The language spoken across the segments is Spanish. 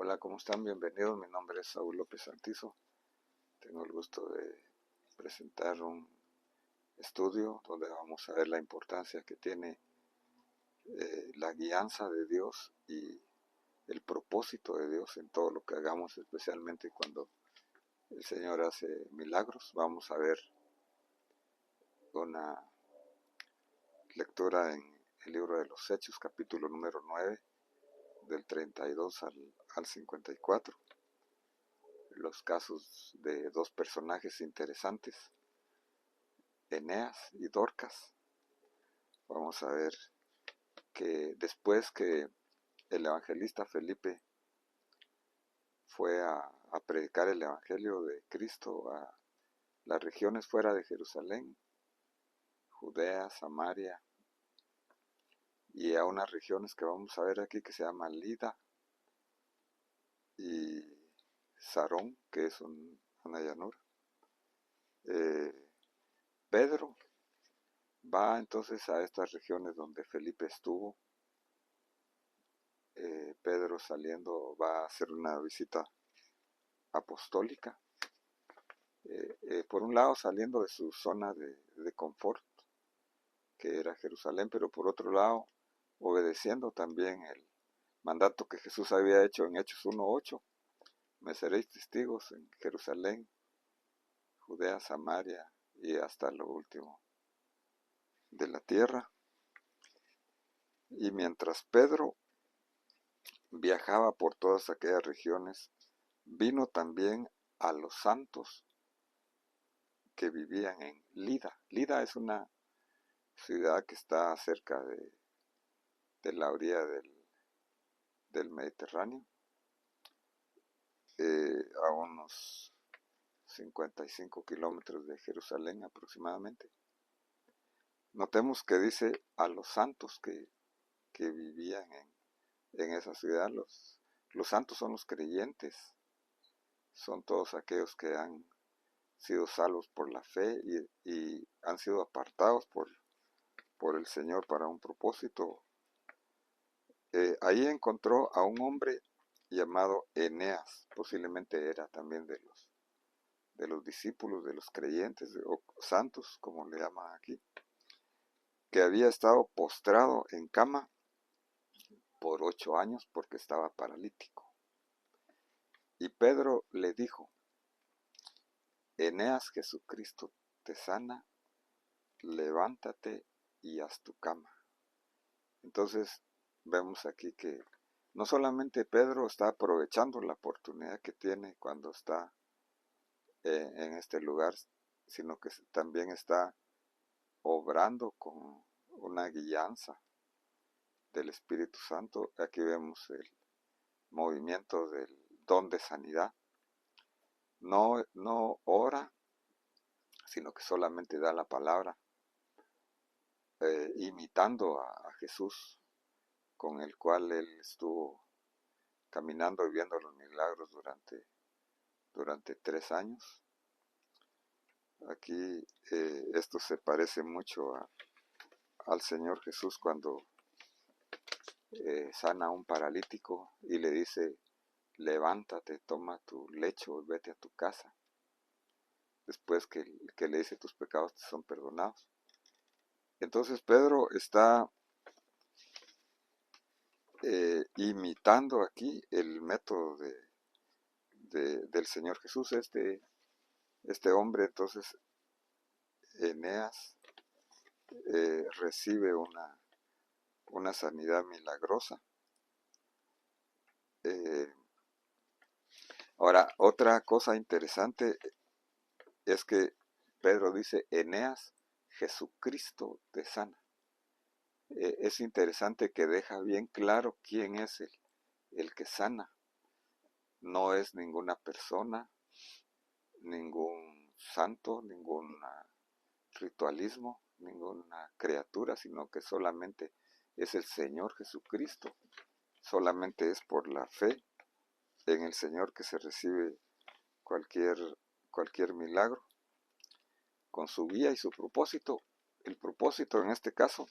Hola, ¿cómo están? Bienvenidos. Mi nombre es Saúl López Santizo. Tengo el gusto de presentar un estudio donde vamos a ver la importancia que tiene la guianza de Dios y el propósito de Dios en todo lo que hagamos, especialmente cuando el Señor hace milagros. Vamos a ver una lectura en el libro de los Hechos, capítulo número 9, del 32 al 54. Los casos de dos personajes interesantes, Eneas y Dorcas. Vamos a ver que después que el evangelista Felipe fue a predicar el evangelio de Cristo a las regiones fuera de Jerusalén, Judea, Samaria, y a unas regiones que vamos a ver aquí que se llaman Lida y Sarón, que es una llanura. Pedro va entonces a estas regiones donde Felipe estuvo. Pedro saliendo va a hacer una visita apostólica. Por un lado saliendo de su zona de confort, que era Jerusalén, pero por otro lado obedeciendo también el mandato que Jesús había hecho en Hechos 1:8. Me seréis testigos en Jerusalén, Judea, Samaria y hasta lo último de la tierra. Y mientras Pedro viajaba por todas aquellas regiones, vino también a los santos que vivían en Lida. Lida es una ciudad que está cerca de la orilla del Mediterráneo, a unos 55 kilómetros de Jerusalén aproximadamente. Notemos que dice a los santos que vivían en esa ciudad. Los santos son los creyentes, son todos aquellos que han sido salvos por la fe y han sido apartados por el Señor para un propósito. Ahí encontró a un hombre llamado Eneas, posiblemente era también de los discípulos, de los creyentes, o santos, como le llaman aquí, que había estado postrado en cama por 8 años porque estaba paralítico. Y Pedro le dijo: Eneas, Jesucristo te sana, levántate y haz tu cama. Entonces vemos aquí que no solamente Pedro está aprovechando la oportunidad que tiene cuando está en este lugar, sino que también está obrando con una guianza del Espíritu Santo. Aquí vemos el movimiento del don de sanidad. No ora, sino que solamente da la palabra, imitando a Jesús, con el cual él estuvo caminando y viendo los milagros durante 3 años. Aquí esto se parece mucho al Señor Jesús cuando sana a un paralítico y le dice: levántate, toma tu lecho y vete a tu casa. Después que le dice: tus pecados te son perdonados. Entonces Pedro está imitando aquí el método del Señor Jesús. Este hombre, entonces, Eneas, recibe una sanidad milagrosa. Ahora, otra cosa interesante es que Pedro dice: Eneas, Jesucristo te sana. Es interesante que deja bien claro quién es el que sana. No es ninguna persona, ningún santo, ningún ritualismo, ninguna criatura, sino que solamente es el Señor Jesucristo. Solamente es por la fe en el Señor que se recibe cualquier milagro, con su guía y su propósito. El propósito en este caso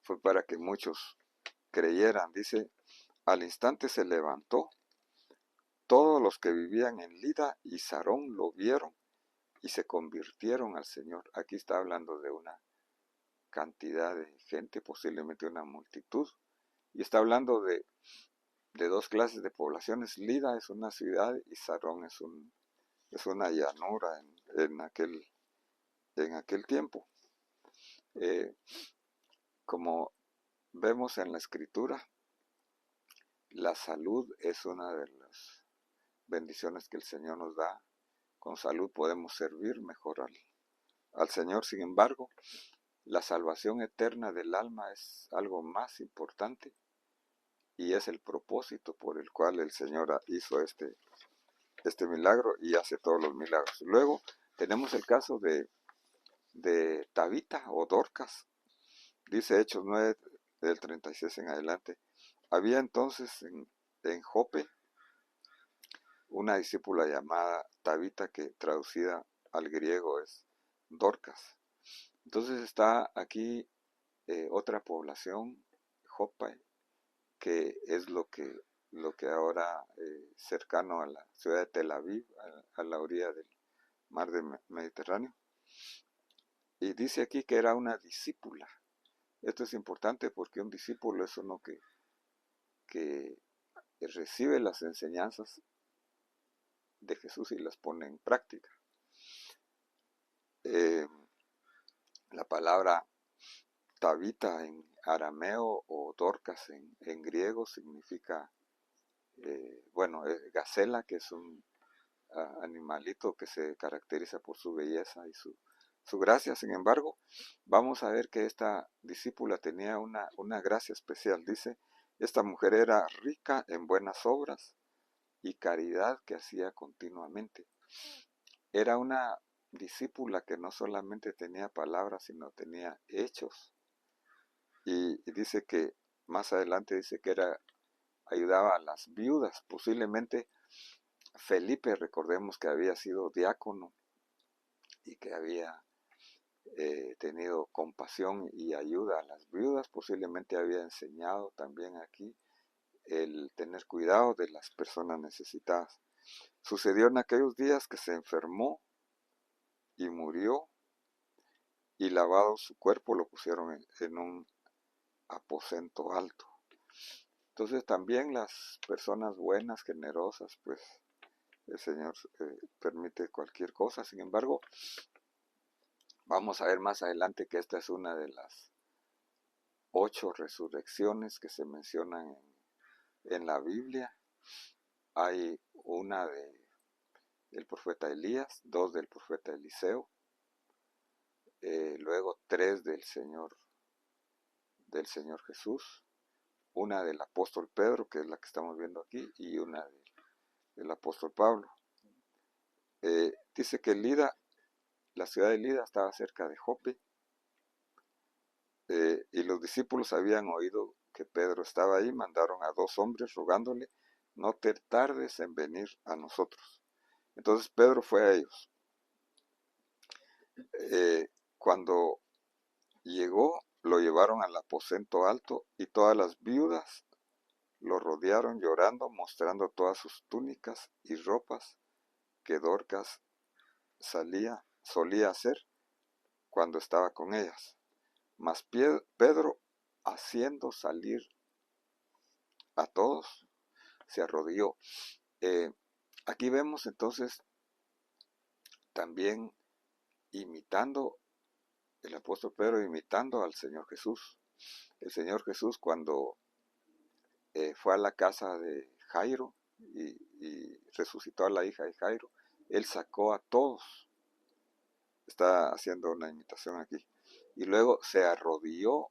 fue para que muchos creyeran. Dice: Al instante se levantó. Todos los que vivían en Lida y Sarón lo vieron y se convirtieron al Señor. Aquí está hablando de una cantidad de gente, posiblemente una multitud. Y está hablando de dos clases de poblaciones. Lida es una ciudad y Sarón es una llanura en aquel tiempo. Como vemos en la Escritura, la salud es una de las bendiciones que el Señor nos da. Con salud podemos servir mejor al Señor. Sin embargo, la salvación eterna del alma es algo más importante y es el propósito por el cual el Señor hizo este milagro y hace todos los milagros. Luego tenemos el caso de Tabita o Dorcas. Dice Hechos 9, del 36 en adelante. Había entonces en Jope una discípula llamada Tabita, que traducida al griego es Dorcas. Entonces está aquí otra población, Jope, que es lo que ahora cercano a la ciudad de Tel Aviv, a la orilla del mar Mediterráneo. Y dice aquí que era una discípula. Esto es importante porque un discípulo es uno que recibe las enseñanzas de Jesús y las pone en práctica. La palabra Tabita en arameo o Dorcas en griego significa, gacela, que es un animalito que se caracteriza por su belleza y su gracia. Sin embargo, vamos a ver que esta discípula tenía una gracia especial. Dice, esta mujer era rica en buenas obras y caridad que hacía continuamente. Era una discípula que no solamente tenía palabras, sino tenía hechos. Y dice que más adelante dice que ayudaba a las viudas. Posiblemente Felipe, recordemos que había sido diácono y que había tenido compasión y ayuda a las viudas. Posiblemente había enseñado también aquí el tener cuidado de las personas necesitadas. Sucedió en aquellos días que se enfermó y murió, y lavado su cuerpo lo pusieron en un aposento alto. Entonces también las personas buenas, generosas, pues el Señor permite cualquier cosa. Sin embargo, vamos a ver más adelante que esta es una de las 8 resurrecciones que se mencionan en la Biblia. Hay una del profeta Elías, 2 del profeta Eliseo, luego 3 del Señor Jesús, una del apóstol Pedro, que es la que estamos viendo aquí, y una del apóstol Pablo. Dice que Lida, la ciudad de Lida, estaba cerca de Jope, y los discípulos habían oído que Pedro estaba ahí. Mandaron a 2 hombres rogándole, no te tardes en venir a nosotros. Entonces Pedro fue a ellos. Cuando llegó, lo llevaron al aposento alto y todas las viudas lo rodearon llorando, mostrando todas sus túnicas y ropas que Dorcas solía hacer cuando estaba con ellas. Mas Pedro, haciendo salir a todos, se arrodilló. Aquí vemos entonces también imitando el apóstol Pedro, imitando al Señor Jesús. El Señor Jesús, cuando fue a la casa de Jairo y resucitó a la hija de Jairo, él sacó a todos. Está haciendo una imitación aquí. Y luego se arrodilló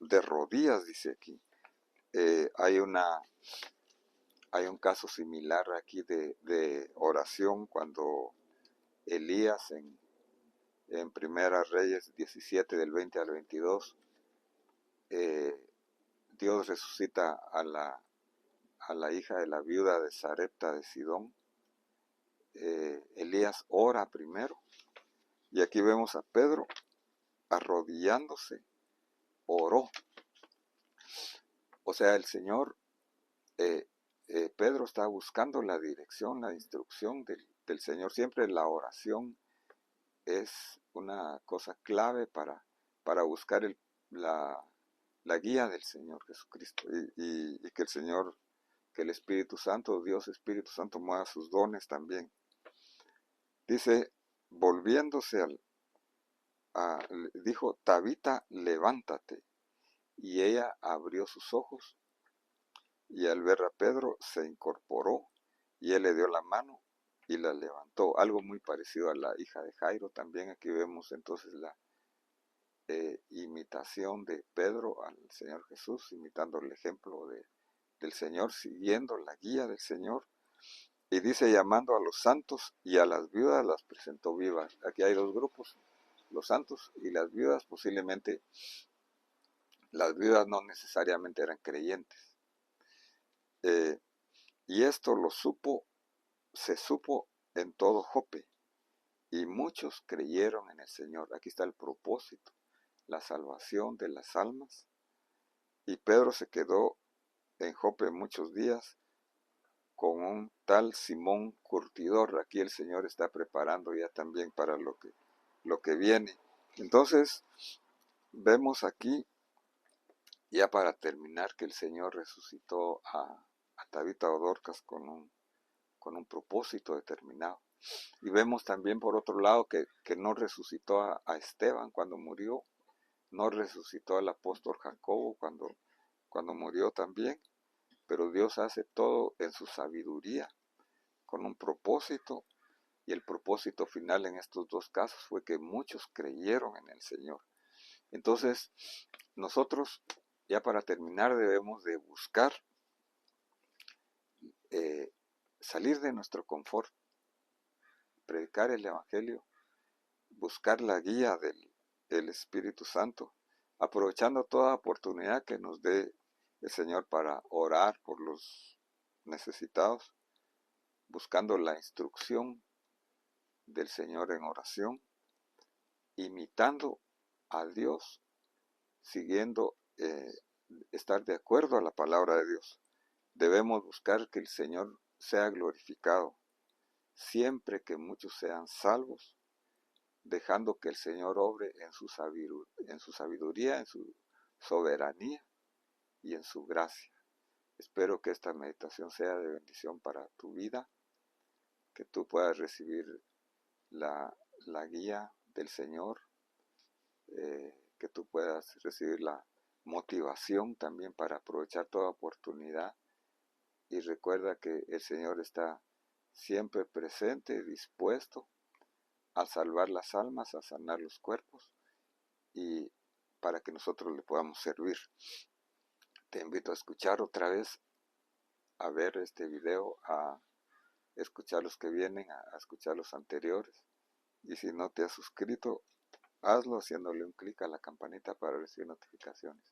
de rodillas, dice aquí. Hay un caso similar aquí de oración cuando Elías en Primera Reyes 17 del 20 al 22, Dios resucita a la hija de la viuda de Sarepta de Sidón. Elías ora primero, y aquí vemos a Pedro arrodillándose, oró. O sea, el Señor Pedro está buscando la dirección, la instrucción del Señor. Siempre la oración es una cosa clave para buscar la guía del Señor Jesucristo y que el Señor, que el Espíritu Santo, Dios Espíritu Santo, mueva sus dones también. Dice, volviéndose dijo, Tabita, levántate. Y ella abrió sus ojos y al ver a Pedro se incorporó y él le dio la mano y la levantó. Algo muy parecido a la hija de Jairo. También aquí vemos entonces la imitación de Pedro al Señor Jesús, imitando el ejemplo del Señor, siguiendo la guía del Señor. Y dice, llamando a los santos y a las viudas las presentó vivas. Aquí hay dos grupos, los santos y las viudas. Posiblemente las viudas no necesariamente eran creyentes. Y esto se supo en todo Jope, y muchos creyeron en el Señor. Aquí está el propósito, la salvación de las almas. Y Pedro se quedó en Jope muchos días con un tal Simón Curtidor. Aquí el Señor está preparando ya también para lo que viene. Entonces, vemos aquí, ya para terminar, que el Señor resucitó a Tabita o Dorcas con un propósito determinado. Y vemos también por otro lado que no resucitó a Esteban cuando murió, no resucitó al apóstol Jacobo cuando murió también, pero Dios hace todo en su sabiduría, con un propósito, y el propósito final en estos dos casos fue que muchos creyeron en el Señor. Entonces, nosotros, ya para terminar, debemos de buscar salir de nuestro confort, predicar el Evangelio, buscar la guía del Espíritu Santo, aprovechando toda oportunidad que nos dé el Señor para orar por los necesitados, buscando la instrucción del Señor en oración, imitando a Dios, siguiendo, estar de acuerdo a la palabra de Dios. Debemos buscar que el Señor sea glorificado, siempre que muchos sean salvos, dejando que el Señor obre en su sabiduría, en su soberanía y en su gracia. Espero que esta meditación sea de bendición para tu vida, que tú puedas recibir la guía del Señor, que tú puedas recibir la motivación también para aprovechar toda oportunidad. Y recuerda que el Señor está siempre presente, dispuesto a salvar las almas, a sanar los cuerpos y para que nosotros le podamos servir. Te invito a escuchar otra vez, a ver este video, a escuchar los que vienen, a escuchar los anteriores. Y si no te has suscrito, hazlo haciéndole un clic a la campanita para recibir notificaciones.